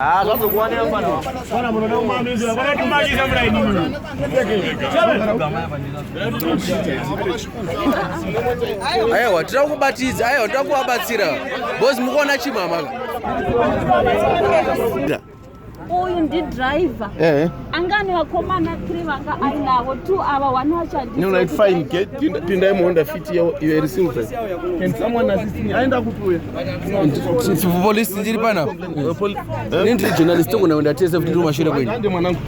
Aiwa tirakubatidza aiwa tirakuvabatsira bosi mukuona chimama uyu ndidriver angani vakomana 3 vanga ainavo 2 ava 1 vachadii. No, like fine. Pindai muhonda fit you are silver. Can someone assist me? Aenda kutuya. Police ndiri pana. Ndiri journalist toko naenda tese kuti mashure kwenu. Ande mwanangu.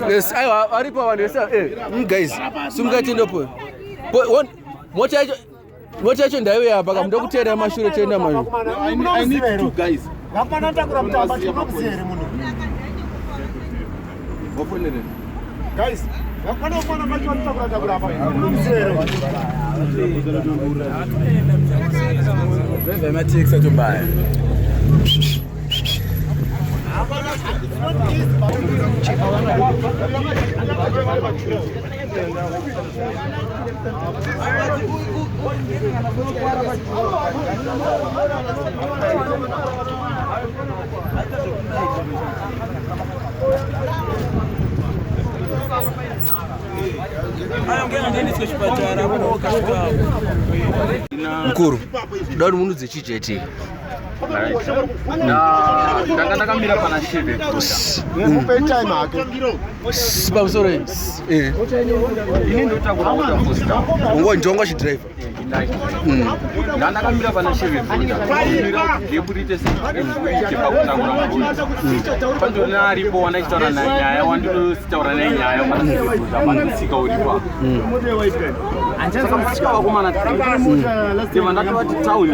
Yes, aiwa aripo vanhu vese guys. Simungatiendopo. Mota yacho ndaiwe apa kamuda kuteera mashure toenda mayo. I need 2 guys. Hapana takura mtamba chimabusere muno. Ofonere. Guys, hapana macho takura hapa. Mzere. Driver matrix atumbaya. Mkuru, daudi munhu dzechijetika ndanga ndakamira pana sheve Mupe time hake. pamusoro ini ndotakura kuda posta njongo chidriver ndakamira pana sheve ndebudite sebuite pakutakura murudi pandorina aripo wandachitaura nanyaya wandinotaura nenyaya panasika uripa saka musika vakomana teva ndatovati tauni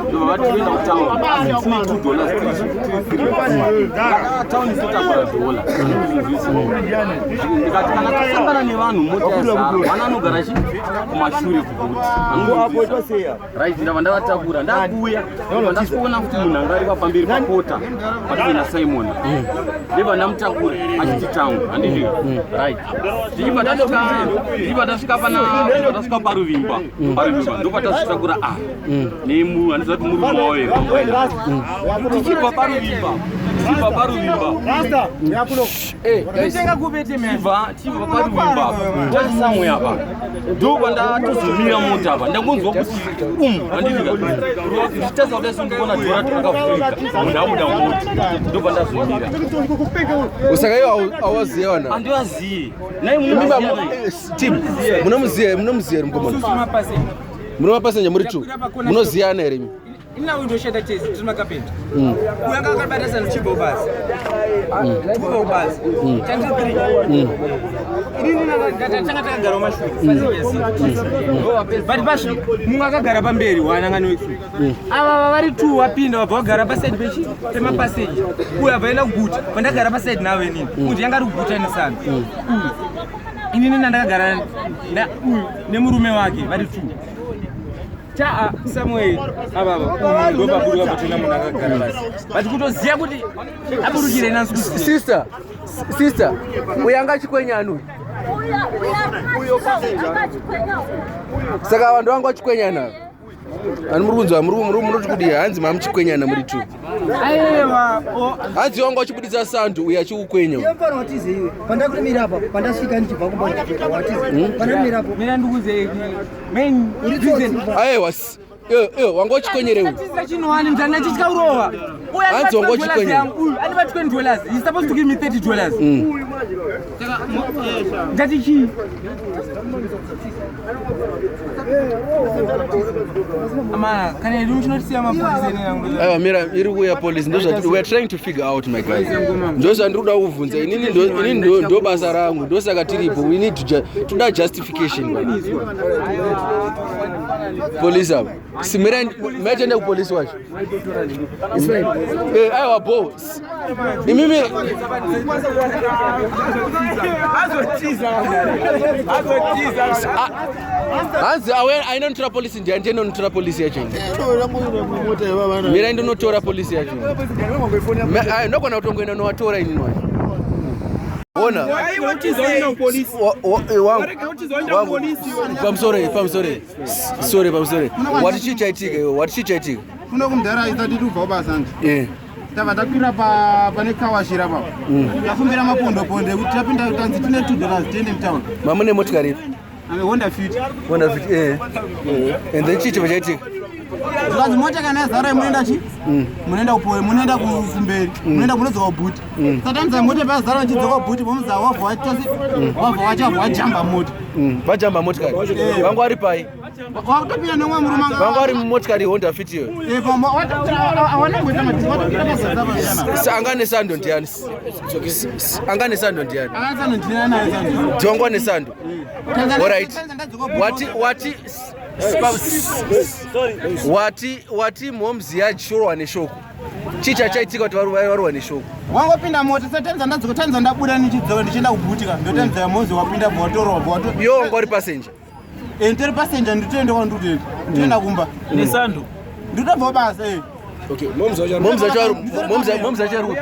ndova vatienda kutauni $2 tauni sotakura $. Ndikati kana tasangana nevanhu mota yazara vana anogara kumashure kuguti right ndava ndavatakura ndakuya ndasikuona kuti munhu anga ari pamberi pakota patinoina Simon ndibva ndamutakura achiti tangu handiti right ndichibva ndasvika ndasvika paruvimba ndopatasvitakura nemu handiziva kuti murume wavo here tichibva paruvimba chibva paruvimba tasamwe apa ndobva ndatozomira mota apa ndakunzwa kuti handiti nditaza kuti asindikuona dhora takavhurika munhu amuda moti ndobva ndazomira usaka iwo awaziva vanhu handivazivi munomuziva mukomana munomapasenja muri 2 munoziyana here imi ina windoshenda chezi timakapenda uyanga akabata sana chibva ubasi tuva ubasi tandi 3 ini tanga takagara mashure but pasvi mumwe akagara pamberi wanangani wesu ava vari 2 wapinda wabva wagara pasaidi pemapaseji uyu abva enda kuguta pandagara pasaidi navo inini kuti yanga ari kuguta nesana inini nandakagara uyu nemurume wake vari 2 Samuel ababa ndobaburuka patona munhu akagara basi but kutoziya kuti aburukire nansi sister uyanga achikwenyana saka vanhu vanga vachikwenyana ani muri kunzwa munoti kuti hanzi mamuchikwenyana muri 2 aiwa hanzi wanga vachibudisa sandu uyo achikukwenya Yepano watiziwe. Pandakutimira apa, pandasvika ndichibva kumbona. Watiziwe. Pandamira apo. mina ndikuze main reason aiwa wanga vachikwenyerewe chinowani mtana chichika urova hanzi wanga vachikwenyera andiva $20 he's supposed to give me $30 ndati chii ama kana idu muchinotisiya mapolisi enenangu aiwa mira iri kuuya police ndozvati we are trying to figure out my guys ndozvandiri kuda kuvhunza inini ndo basa rangu ndosaka tiripo we need toda justification police apa simaitenda kupolisi wacho aiwa boss imimi hanzi aina notora polisi ndiandienda notora polisi yacho mira ndinotora polisi yacho ndogona kutongoenda nowatora inini wacho ona pamusore wati chichaitika kuno kumdhara isati tubva ubasandi tava takwira pane kawashira papa tafumbira mapondoponde kuti tapinda tanzi tine $2 tiende mutauni mamune motikari Honda Fit and then chichi vachaitika zvazi mota kana yazara munoenda chi munoenda kupoe munoenda kumberi munoenda kunodzoka kubhuti satanza mota pazara vachidzoka kubhuti vomuza wabva wachabva wajamba mota vajamba motikari vanga vari pai wakutopinda nemwe murume vanga vari mumotikari Honda Fit iyo angane sando ndiani angane sando ndiani dzongwa nesando alright wati momziya chorwa neshoko chicha chaitika kuti varwa neshoko wangopinda mota satanza ndabuda nichidzoka ndichienda kubhutika ndotanza yamozi wapinda bwatorwa yo wanga uri passenger tori passenger nditoenda kwandutenda ndoenda kumba nesando nditobva basa momza charu